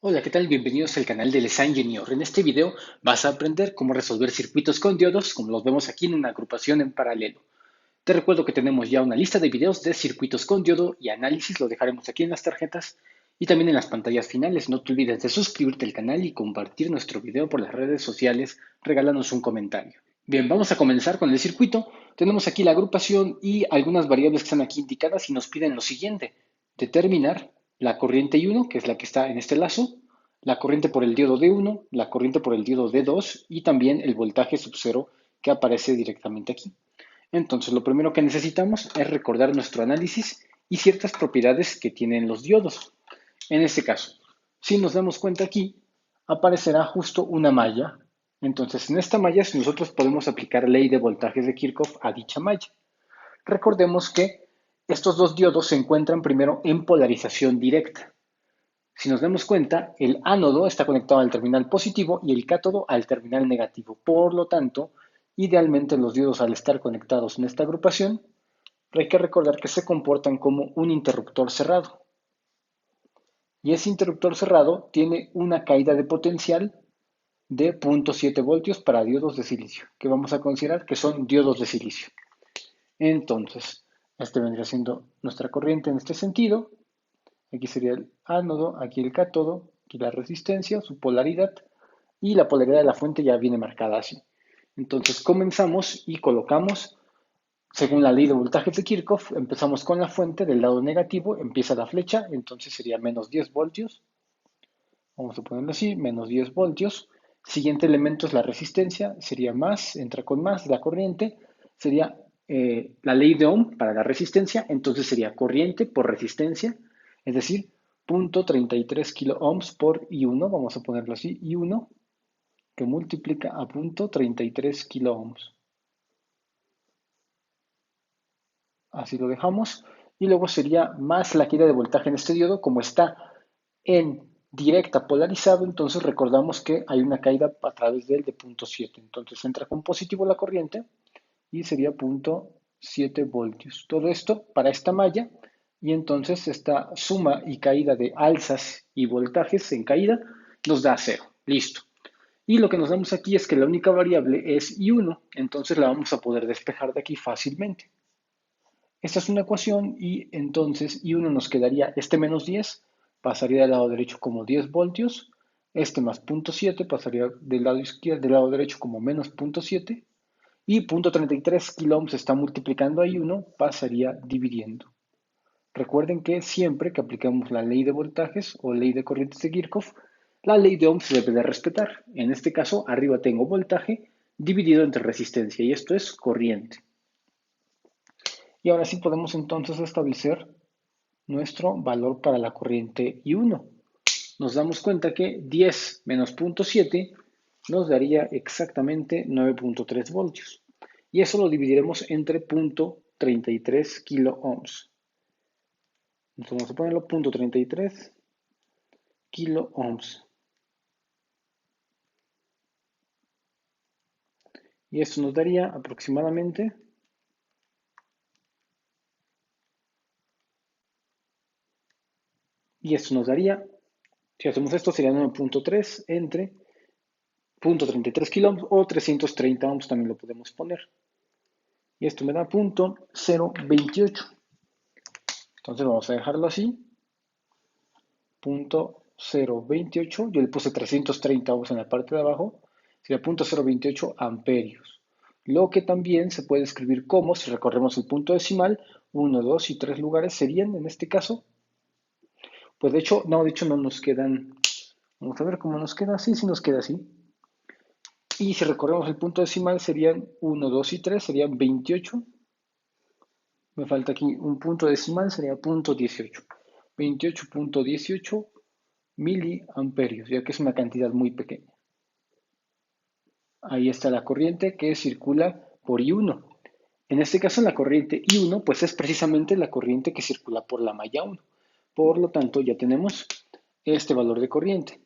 Hola, ¿qué tal? Bienvenidos al canal de Les Engineer. En este video vas a aprender cómo resolver circuitos con diodos, como los vemos aquí en una agrupación en paralelo. Te recuerdo que tenemos ya una lista de videos de circuitos con diodo y análisis, lo dejaremos aquí en las tarjetas y también en las pantallas finales. No te olvides de suscribirte al canal y compartir nuestro video por las redes sociales, regálanos un comentario. Bien, vamos a comenzar con el circuito. Tenemos aquí la agrupación y algunas variables que están aquí indicadas y nos piden lo siguiente: determinar la corriente I1, que es la que está en este lazo, la corriente por el diodo D1, la corriente por el diodo D2 y también el voltaje sub cero que aparece directamente aquí. Entonces, lo primero que necesitamos es recordar nuestro análisis y ciertas propiedades que tienen los diodos. En este caso, si nos damos cuenta aquí, aparecerá justo una malla. Entonces, en esta malla nosotros podemos aplicar ley de voltajes de Kirchhoff a dicha malla. Recordemos que estos dos diodos se encuentran primero en polarización directa. Si nos damos cuenta, el ánodo está conectado al terminal positivo y el cátodo al terminal negativo. Por lo tanto, idealmente los diodos, al estar conectados en esta agrupación, hay que recordar que se comportan como un interruptor cerrado. Y ese interruptor cerrado tiene una caída de potencial de 0.7 voltios para diodos de silicio, que vamos a considerar que son diodos de silicio. Entonces, este vendría siendo nuestra corriente en este sentido. Aquí sería el ánodo, aquí el cátodo, aquí la resistencia, su polaridad, y la polaridad de la fuente ya viene marcada así. Entonces comenzamos y colocamos, según la ley de voltajes de Kirchhoff, empezamos con la fuente del lado negativo, empieza la flecha, entonces sería menos 10 voltios. Vamos a ponerlo así, menos 10 voltios. Siguiente elemento es la resistencia, sería más, entra con más la corriente, sería la ley de Ohm para la resistencia, entonces sería corriente por resistencia, es decir, 0.33 kilo ohms por I1, vamos a ponerlo así, I1, que multiplica a 0.33 kilo ohms. Así lo dejamos. Y luego sería más la caída de voltaje en este diodo, como está en directa polarizado, entonces recordamos que hay una caída a través del de 0.7. Entonces entra con positivo la corriente y sería 0.7 voltios. Todo esto para esta malla, y entonces esta suma y caída de alzas y voltajes en caída nos da cero. Listo. Y lo que nos damos aquí es que la única variable es I1, entonces la vamos a poder despejar de aquí fácilmente. Esta es una ecuación y entonces I1 nos quedaría este menos 10, pasaría del lado derecho como 10 voltios, este más 0.7 pasaría del lado izquierdo, del lado derecho como menos 0.7 y 0.33 kilo ohms se está multiplicando a I1, pasaría dividiendo. Recuerden que siempre que aplicamos la ley de voltajes o ley de corrientes de Kirchhoff, la ley de Ohm se debe de respetar. En este caso, arriba tengo voltaje dividido entre resistencia y esto es corriente. Y ahora sí podemos entonces establecer nuestro valor para la corriente I1. Nos damos cuenta que 10 menos 0.7 nos daría exactamente 9.3 voltios. Y eso lo dividiremos entre 0.33 kilo ohms. Entonces vamos a ponerlo 0.33 kilo ohms. Y esto nos daría aproximadamente, si hacemos esto sería 9.3 entre 0.33 kilo ohms o 330 ohms también lo podemos poner. Y esto me da 0.028. Entonces vamos a dejarlo así, 0.028. Yo le puse 330 ohms en la parte de abajo, sería 0.028 amperios. Lo que también se puede escribir como, si recorremos el punto decimal, 1, 2 y 3 lugares serían, en este caso, pues de hecho no nos quedan, vamos a ver cómo nos queda, sí nos queda así. Y si recorremos el punto decimal serían 1, 2 y 3, serían 28. Me falta aquí un punto decimal, sería 0.18. 28.18 miliamperios, ya que es una cantidad muy pequeña. Ahí está la corriente que circula por I1. En este caso, la corriente I1 pues es precisamente la corriente que circula por la malla 1. Por lo tanto, ya tenemos este valor de corriente.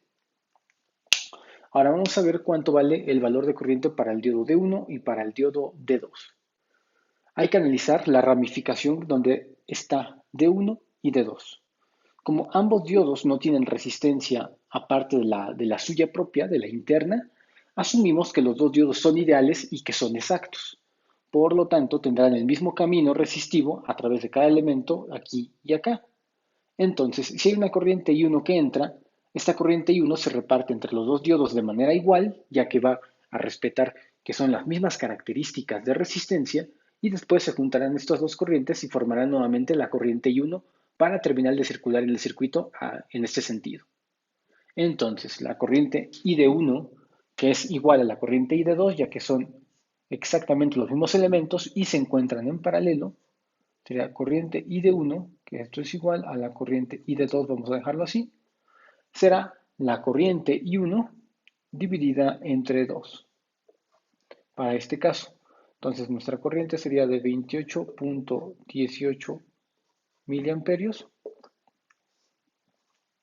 Ahora vamos a ver cuánto vale el valor de corriente para el diodo D1 y para el diodo D2. Hay que analizar la ramificación donde está D1 y D2. Como ambos diodos no tienen resistencia aparte de la suya propia, de la interna, asumimos que los dos diodos son ideales y que son exactos. Por lo tanto, tendrán el mismo camino resistivo a través de cada elemento aquí y acá. Entonces, si hay una corriente I1 que entra, esta corriente I1 se reparte entre los dos diodos de manera igual, ya que va a respetar que son las mismas características de resistencia, y después se juntarán estas dos corrientes y formarán nuevamente la corriente I1 para terminar de circular en el circuito en este sentido. Entonces, la corriente I de 1, que es igual a la corriente I de 2, ya que son exactamente los mismos elementos y se encuentran en paralelo, sería corriente I de 1, que esto es igual a la corriente I de 2, vamos a dejarlo así, será la corriente I1 dividida entre 2, para este caso. Entonces, nuestra corriente sería de 28.18 miliamperios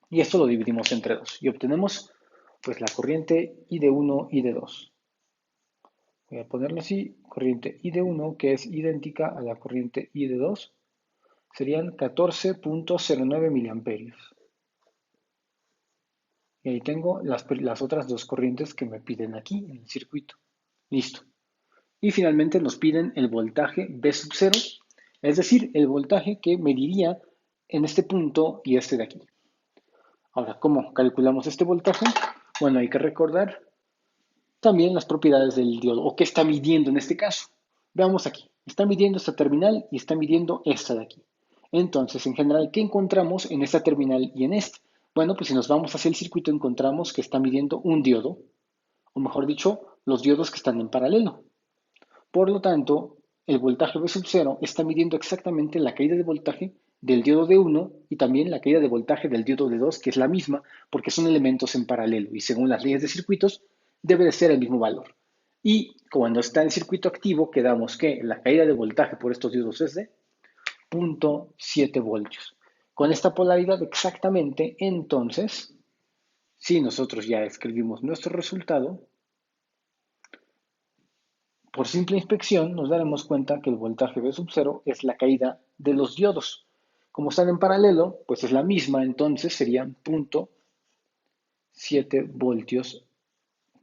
y esto lo dividimos entre 2 y obtenemos pues la corriente I de 1 y de 2. Voy a ponerlo así, corriente I de 1 que es idéntica a la corriente I de 2 serían 14.09 miliamperios. Y ahí tengo las otras dos corrientes que me piden aquí en el circuito. Listo. Y finalmente nos piden el voltaje V sub 0, es decir, el voltaje que mediría en este punto y este de aquí. Ahora, ¿cómo calculamos este voltaje? Bueno, hay que recordar también las propiedades del diodo, o qué está midiendo en este caso. Veamos aquí, está midiendo esta terminal y está midiendo esta de aquí. Entonces, en general, ¿qué encontramos en esta terminal y en esta? Bueno, pues si nos vamos hacia el circuito encontramos que está midiendo un diodo, o mejor dicho, los diodos que están en paralelo. Por lo tanto, el voltaje V sub 0 está midiendo exactamente la caída de voltaje del diodo de 1 y también la caída de voltaje del diodo de 2, que es la misma porque son elementos en paralelo y según las leyes de circuitos debe de ser el mismo valor. Y cuando está en circuito activo, quedamos que la caída de voltaje por estos diodos es de 0.7 voltios. Con esta polaridad exactamente, entonces, si nosotros ya escribimos nuestro resultado, por simple inspección nos daremos cuenta que el voltaje V sub 0 es la caída de los diodos. Como están en paralelo, pues es la misma, entonces serían 0.7 voltios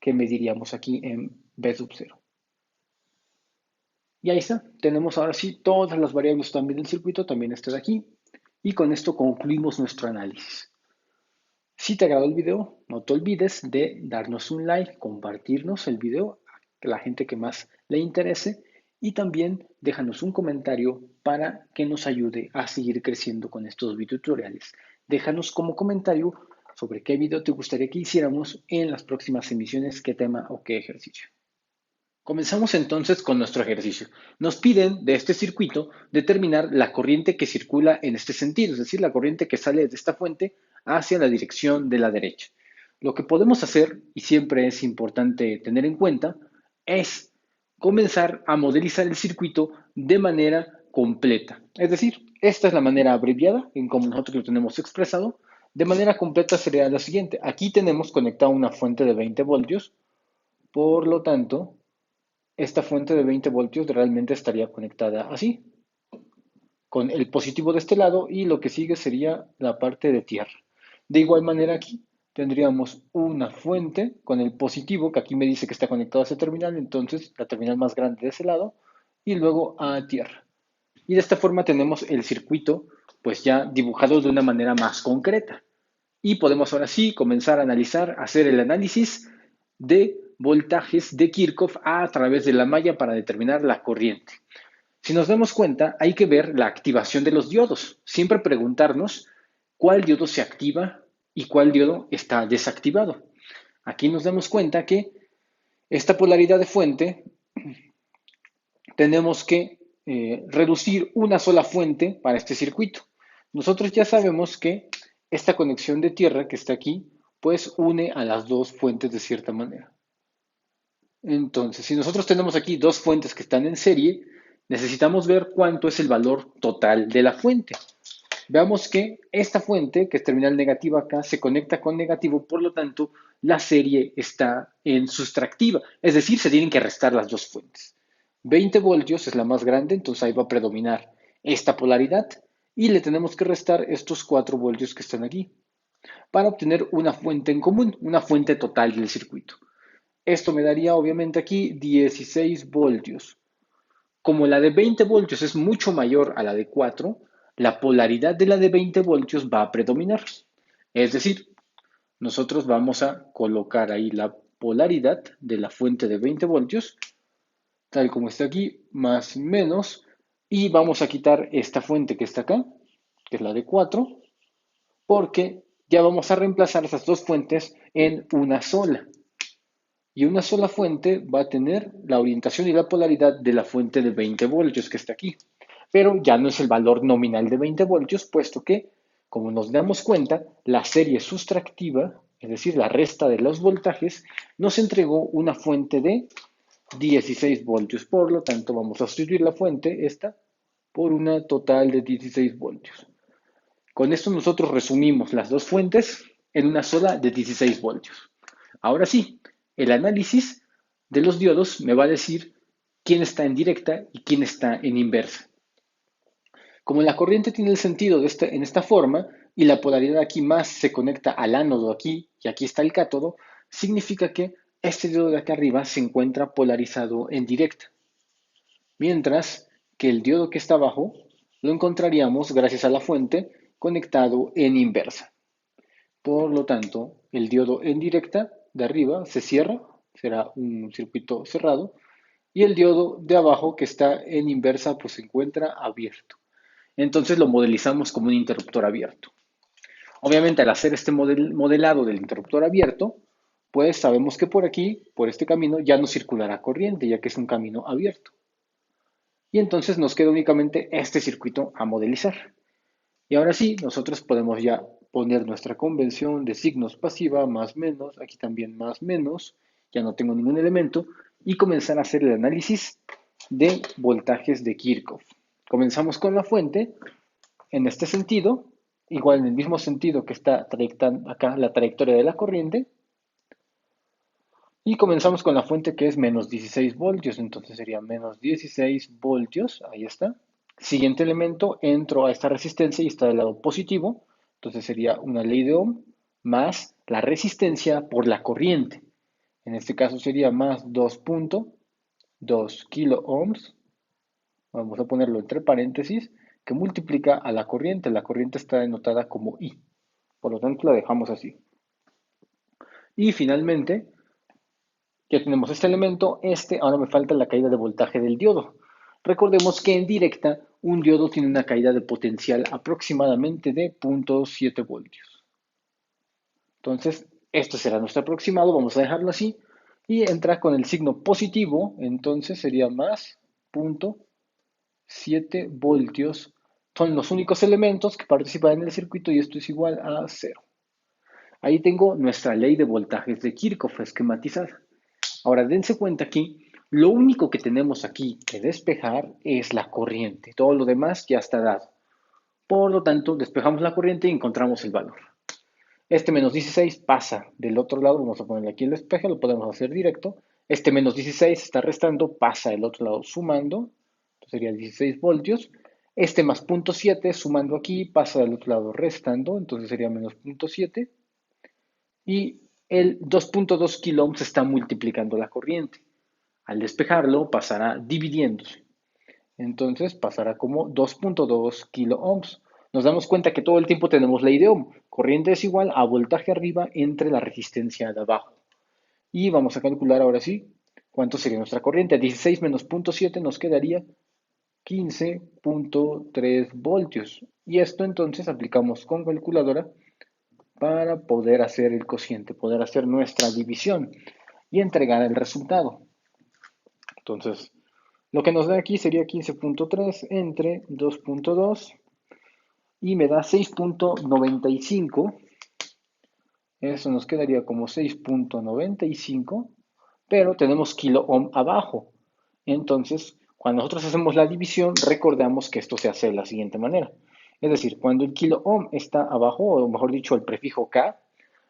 que mediríamos aquí en V sub 0. Y ahí está, tenemos ahora sí todas las variables también del circuito, también este de aquí, y con esto concluimos nuestro análisis. Si te agradó el video, no te olvides de darnos un like, compartirnos el video a la gente que más le interese y también déjanos un comentario para que nos ayude a seguir creciendo con estos videotutoriales. Déjanos como comentario sobre qué video te gustaría que hiciéramos en las próximas emisiones, qué tema o qué ejercicio. Comenzamos entonces con nuestro ejercicio. Nos piden de este circuito determinar la corriente que circula en este sentido, es decir, la corriente que sale de esta fuente hacia la dirección de la derecha. Lo que podemos hacer, y siempre es importante tener en cuenta, es comenzar a modelizar el circuito de manera completa. Es decir, esta es la manera abreviada en cómo nosotros lo tenemos expresado. De manera completa sería la siguiente. Aquí tenemos conectada una fuente de 20 voltios, por lo tanto, esta fuente de 20 voltios realmente estaría conectada así, con el positivo de este lado y lo que sigue sería la parte de tierra. De igual manera aquí tendríamos una fuente con el positivo, que aquí me dice que está conectado a ese terminal, entonces la terminal más grande de ese lado, y luego a tierra. Y de esta forma tenemos el circuito pues ya dibujado de una manera más concreta. Y podemos ahora sí comenzar a analizar, hacer el análisis de voltajes de Kirchhoff a través de la malla para determinar la corriente. Si nos damos cuenta, hay que ver la activación de los diodos. Siempre preguntarnos cuál diodo se activa y cuál diodo está desactivado. Aquí nos damos cuenta que esta polaridad de fuente tenemos que reducir una sola fuente para este circuito. Nosotros ya sabemos que esta conexión de tierra que está aquí, pues une a las dos fuentes de cierta manera. Entonces, si nosotros tenemos aquí dos fuentes que están en serie, necesitamos ver cuánto es el valor total de la fuente. Veamos que esta fuente, que es terminal negativa acá, se conecta con negativo, por lo tanto, la serie está en sustractiva, es decir, se tienen que restar las dos fuentes. 20 voltios es la más grande, entonces ahí va a predominar esta polaridad y le tenemos que restar estos 4 voltios que están aquí. para obtener una fuente en común, una fuente total del circuito. Esto me daría obviamente aquí 16 voltios. Como la de 20 voltios es mucho mayor a la de 4, la polaridad de la de 20 voltios va a predominar. Es decir, nosotros vamos a colocar ahí la polaridad de la fuente de 20 voltios, tal como está aquí, más menos, y vamos a quitar esta fuente que está acá, que es la de 4, porque ya vamos a reemplazar esas dos fuentes en una sola. Y una sola fuente va a tener la orientación y la polaridad de la fuente de 20 voltios que está aquí. Pero ya no es el valor nominal de 20 voltios, puesto que, como nos damos cuenta, la serie sustractiva, es decir, la resta de los voltajes, nos entregó una fuente de 16 voltios. Por lo tanto, vamos a sustituir la fuente, esta, por una total de 16 voltios. Con esto nosotros resumimos las dos fuentes en una sola de 16 voltios. Ahora sí, el análisis de los diodos me va a decir quién está en directa y quién está en inversa. Como la corriente tiene el sentido en esta forma y la polaridad aquí más se conecta al ánodo aquí y aquí está el cátodo, significa que este diodo de acá arriba se encuentra polarizado en directa, mientras que el diodo que está abajo lo encontraríamos gracias a la fuente conectado en inversa. Por lo tanto, el diodo en directa de arriba se cierra, será un circuito cerrado, y el diodo de abajo que está en inversa pues se encuentra abierto. Entonces lo modelizamos como un interruptor abierto. Obviamente al hacer este modelado del interruptor abierto, pues sabemos que por aquí, por este camino, ya no circulará corriente, ya que es un camino abierto. Y entonces nos queda únicamente este circuito a modelizar. Y ahora sí, nosotros podemos ya poner nuestra convención de signos pasiva, más menos, aquí también más menos, ya no tengo ningún elemento, y comenzar a hacer el análisis de voltajes de Kirchhoff. Comenzamos con la fuente, en este sentido, igual en el mismo sentido que está trayectando acá la trayectoria de la corriente, y comenzamos con la fuente que es menos 16 voltios, entonces sería menos 16 voltios, ahí está. Siguiente elemento, entro a esta resistencia y está del lado positivo, entonces sería una ley de Ohm más la resistencia por la corriente. En este caso sería más 2.2 kilo ohms, vamos a ponerlo entre paréntesis, que multiplica a la corriente está denotada como I, por lo tanto la dejamos así. Y finalmente, ya tenemos este elemento, ahora me falta la caída de voltaje del diodo. Recordemos que en directa un diodo tiene una caída de potencial aproximadamente de 0.7 voltios. Entonces, esto será nuestro aproximado, vamos a dejarlo así, y entra con el signo positivo, entonces sería más 0.7 voltios. Son los únicos elementos que participan en el circuito y esto es igual a 0. Ahí tengo nuestra ley de voltajes de Kirchhoff esquematizada. Ahora, dense cuenta aquí, lo único que tenemos aquí que despejar es la corriente. Todo lo demás ya está dado. Por lo tanto, despejamos la corriente y encontramos el valor. Este menos 16 pasa del otro lado, vamos a ponerle aquí el despeje, lo podemos hacer directo. Este menos 16 está restando, pasa del otro lado sumando, sería 16 voltios. Este más 0.7 sumando aquí, pasa del otro lado restando, entonces sería menos 0.7. Y el 2.2 kilo ohms está multiplicando la corriente. Al despejarlo pasará dividiéndose. Entonces pasará como 2.2 kilo ohms. Nos damos cuenta que todo el tiempo tenemos ley de Ohm. Corriente es igual a voltaje arriba entre la resistencia de abajo. Y vamos a calcular ahora sí cuánto sería nuestra corriente. 16 menos 0.7 nos quedaría 15.3 voltios. Y esto entonces aplicamos con calculadora para poder hacer el cociente, poder hacer nuestra división y entregar el resultado. Entonces, lo que nos da aquí sería 15.3 entre 2.2 y me da 6.95. Eso nos quedaría como 6.95, pero tenemos kilo ohm abajo. Entonces, cuando nosotros hacemos la división, recordamos que esto se hace de la siguiente manera. Es decir, cuando el kilo ohm está abajo, o mejor dicho, el prefijo K,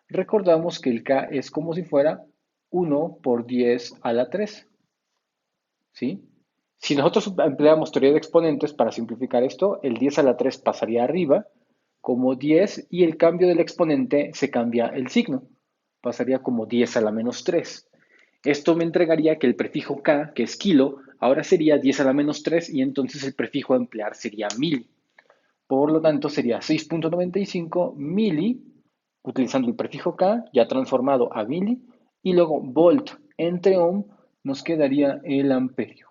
recordamos que el K es como si fuera 1 por 10 a la 3. ¿Sí? Si nosotros empleamos teoría de exponentes para simplificar esto, el 10 a la 3 pasaría arriba como 10 y el cambio del exponente se cambia el signo. Pasaría como 10 a la menos 3. Esto me entregaría que el prefijo K, que es kilo, ahora sería 10 a la menos 3 y entonces el prefijo a emplear sería mil. Por lo tanto, sería 6.95 mili, utilizando el prefijo K, ya transformado a mili, y luego volt entre ohm nos quedaría el amperio.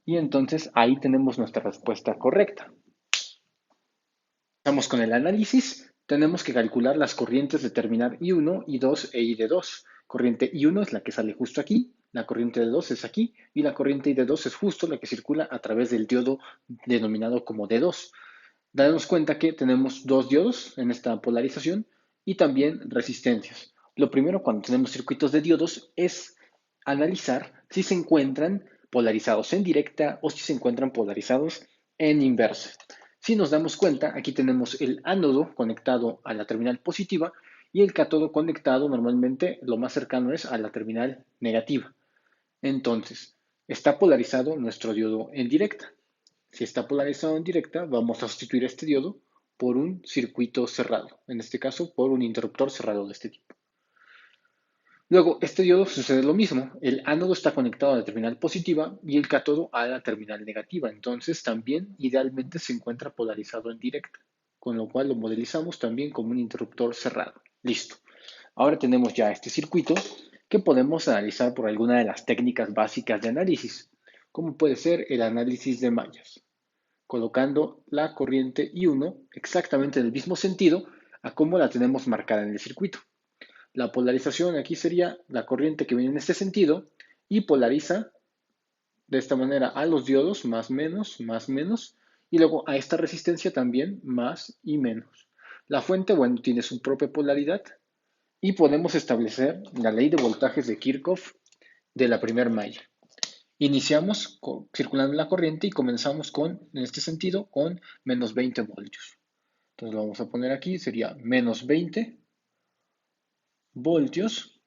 Y entonces ahí tenemos nuestra respuesta correcta. Empezamos con el análisis. Tenemos que calcular las corrientes de terminal I1, I2 e ID2. Corriente I1 es la que sale justo aquí, la corriente D2 es aquí y la corriente ID2 es justo la que circula a través del diodo denominado como D2. Darnos cuenta que tenemos dos diodos en esta polarización y también resistencias. Lo primero cuando tenemos circuitos de diodos es analizar si se encuentran polarizados en directa o si se encuentran polarizados en inversa. Si nos damos cuenta, aquí tenemos el ánodo conectado a la terminal positiva y el cátodo conectado normalmente lo más cercano es a la terminal negativa. Entonces, está polarizado nuestro diodo en directa. Si está polarizado en directa, vamos a sustituir este diodo por un circuito cerrado, en este caso por un interruptor cerrado de este tipo. Luego, este diodo sucede lo mismo. El ánodo está conectado a la terminal positiva y el cátodo a la terminal negativa. Entonces, también idealmente se encuentra polarizado en directa, con lo cual lo modelizamos también como un interruptor cerrado. Listo. Ahora tenemos ya este circuito que podemos analizar por alguna de las técnicas básicas de análisis, como puede ser el análisis de mallas, colocando la corriente I1 exactamente en el mismo sentido a como la tenemos marcada en el circuito. La polarización aquí sería la corriente que viene en este sentido y polariza de esta manera a los diodos más menos, y luego a esta resistencia también más y menos. La fuente, bueno, tiene su propia polaridad y podemos establecer la ley de voltajes de Kirchhoff de la primera malla. Iniciamos circulando la corriente y comenzamos con, en este sentido, con menos 20 voltios. Entonces lo vamos a poner aquí, sería menos 20 voltios.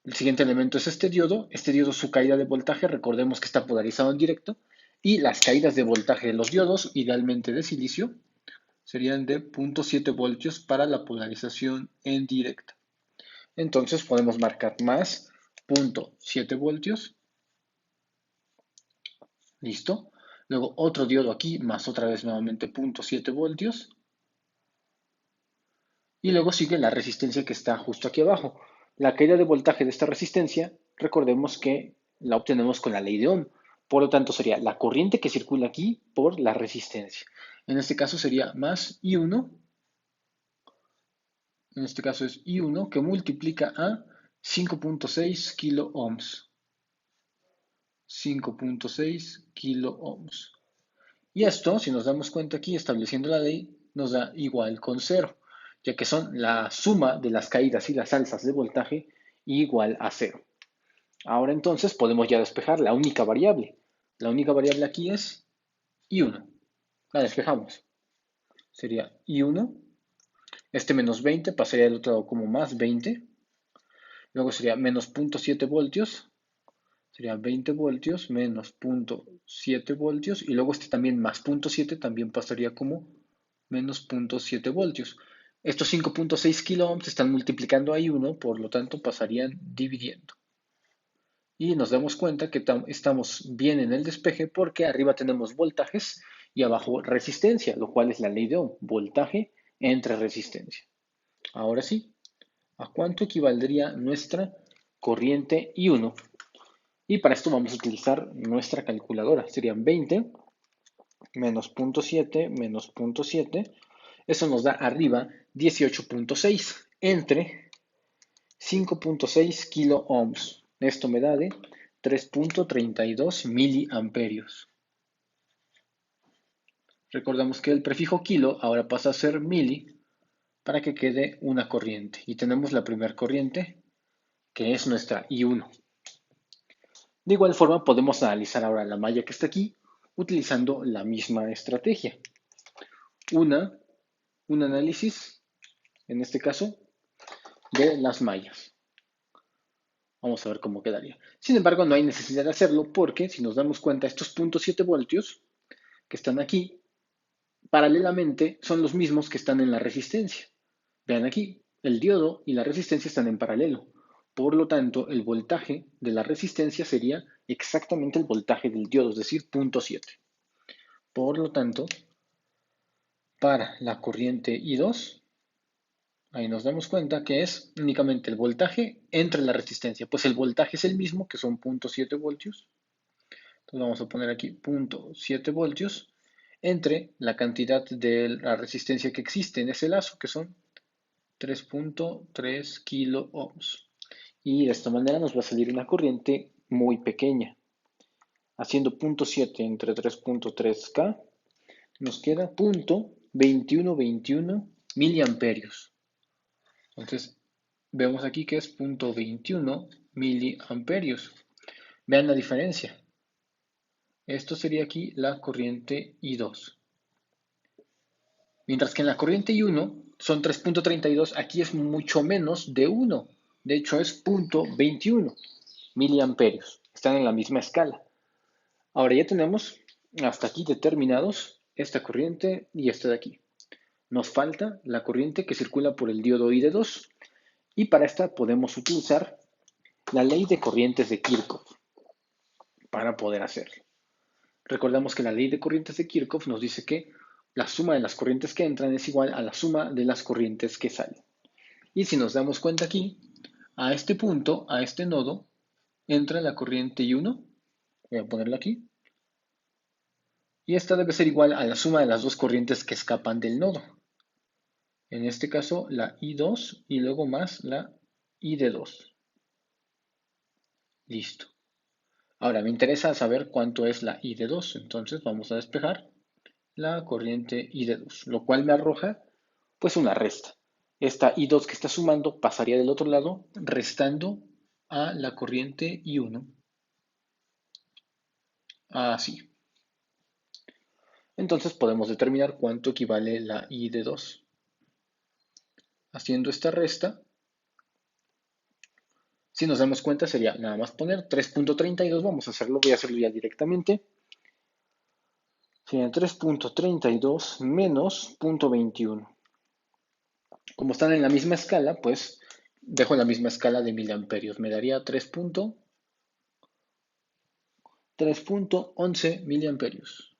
El siguiente elemento es este diodo. Este diodo, su caída de voltaje, recordemos que está polarizado en directo. Y las caídas de voltaje de los diodos, idealmente de silicio, serían de 0.7 voltios para la polarización en directa. Entonces podemos marcar más 0.7 voltios. Listo. Luego otro diodo aquí, más otra vez nuevamente 0.7 voltios. Y luego sigue la resistencia que está justo aquí abajo. La caída de voltaje de esta resistencia, recordemos que la obtenemos con la ley de Ohm. Por lo tanto, sería la corriente que circula aquí por la resistencia. En este caso sería más I1. En este caso es I1 que multiplica a 5.6 kilo ohms. 5.6 kilo ohms. Y esto, si nos damos cuenta aquí, estableciendo la ley, nos da igual con cero, ya que son la suma de las caídas y las alzas de voltaje igual a cero. Ahora entonces podemos ya despejar la única variable. La única variable aquí es I1. La despejamos. Sería I1. Este menos 20 pasaría del otro lado como más 20. Luego sería menos 0.7 voltios. Sería 20 voltios menos 0.7 voltios. Y luego este también más 0.7 también pasaría como menos 0.7 voltios. Estos 5.6 kilo ohms se están multiplicando a I1, por lo tanto pasarían dividiendo. Y nos damos cuenta que estamos bien en el despeje porque arriba tenemos voltajes y abajo resistencia, lo cual es la ley de Ohm, voltaje entre resistencia. Ahora sí, ¿a cuánto equivaldría nuestra corriente I1? Y para esto vamos a utilizar nuestra calculadora. Serían 20 menos 0.7 menos 0.7. Eso nos da arriba 18.6 entre 5.6 kilo ohms. Esto me da de 3.32 miliamperios. Recordamos que el prefijo kilo ahora pasa a ser mili para que quede una corriente. Y tenemos la primera corriente, que es nuestra I1. De igual forma, podemos analizar ahora la malla que está aquí utilizando la misma estrategia. Un análisis, en este caso, de las mallas. Vamos a ver cómo quedaría. Sin embargo, no hay necesidad de hacerlo porque si nos damos cuenta, estos 0.7 voltios que están aquí paralelamente son los mismos que están en la resistencia. Vean aquí, el diodo y la resistencia están en paralelo. Por lo tanto, el voltaje de la resistencia sería exactamente el voltaje del diodo, es decir, 0.7. Por lo tanto, para la corriente I2, ahí nos damos cuenta que es únicamente el voltaje entre la resistencia, pues el voltaje es el mismo, que son 0.7 voltios. Entonces vamos a poner aquí 0.7 voltios entre la cantidad de la resistencia que existe en ese lazo, que son 3.3 kilo ohms. Y de esta manera nos va a salir una corriente muy pequeña. Haciendo 0.7 entre 3.3K, nos queda 0.2121 miliamperios. Entonces, vemos aquí que es 0.21 miliamperios. Vean la diferencia. Esto sería aquí la corriente I2. Mientras que en la corriente I1 son 3.32, aquí es mucho menos de 1. De hecho, es 0.21 miliamperios. Están en la misma escala. Ahora ya tenemos hasta aquí determinados esta corriente y esta de aquí. Nos falta la corriente que circula por el diodo ID2 y para esta podemos utilizar la ley de corrientes de Kirchhoff para poder hacerlo. Recordamos que la ley de corrientes de Kirchhoff nos dice que la suma de las corrientes que entran es igual a la suma de las corrientes que salen. Y si nos damos cuenta aquí, a este punto, a este nodo, entra la corriente I1, voy a ponerlo aquí, y esta debe ser igual a la suma de las dos corrientes que escapan del nodo. En este caso, la I2 y luego más la ID2. Listo. Ahora me interesa saber cuánto es la ID2, entonces vamos a despejar la corriente ID2, lo cual me arroja pues una resta. Esta I2 que está sumando pasaría del otro lado restando a la corriente I1. Así. Entonces podemos determinar cuánto equivale la ID2. Haciendo esta resta, si nos damos cuenta sería nada más poner 3.32, vamos a hacerlo, voy a hacerlo ya directamente. Sería 3.32 menos 0.21. Como están en la misma escala, pues dejo la misma escala de miliamperios. Me daría 3.11 miliamperios.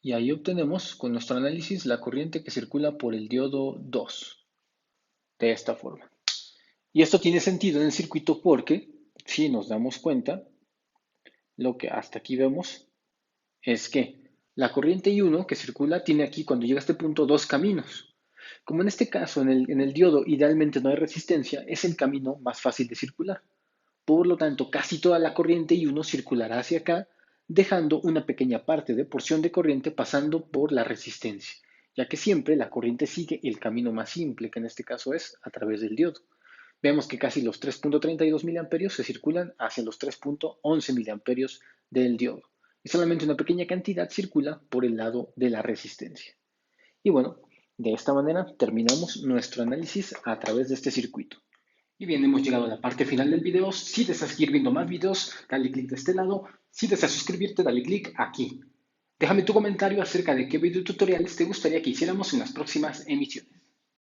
Y ahí obtenemos con nuestro análisis la corriente que circula por el diodo 2. De esta forma. Y esto tiene sentido en el circuito porque, si nos damos cuenta, lo que hasta aquí vemos es que la corriente I1 que circula tiene aquí, cuando llega a este punto, dos caminos. Como en este caso, en el diodo idealmente no hay resistencia, es el camino más fácil de circular. Por lo tanto, casi toda la corriente I1 circulará hacia acá, dejando una pequeña parte de porción de corriente pasando por la resistencia, ya que siempre la corriente sigue el camino más simple, que en este caso es a través del diodo. Vemos que casi los 3.32 miliamperios se circulan hacia los 3.11 miliamperios del diodo. Y solamente una pequeña cantidad circula por el lado de la resistencia. Y bueno, de esta manera terminamos nuestro análisis a través de este circuito. Y bien, hemos llegado a la parte final del video. Si deseas seguir viendo más videos, dale clic de este lado. Si deseas suscribirte, dale clic aquí. Déjame tu comentario acerca de qué videotutoriales te gustaría que hiciéramos en las próximas emisiones.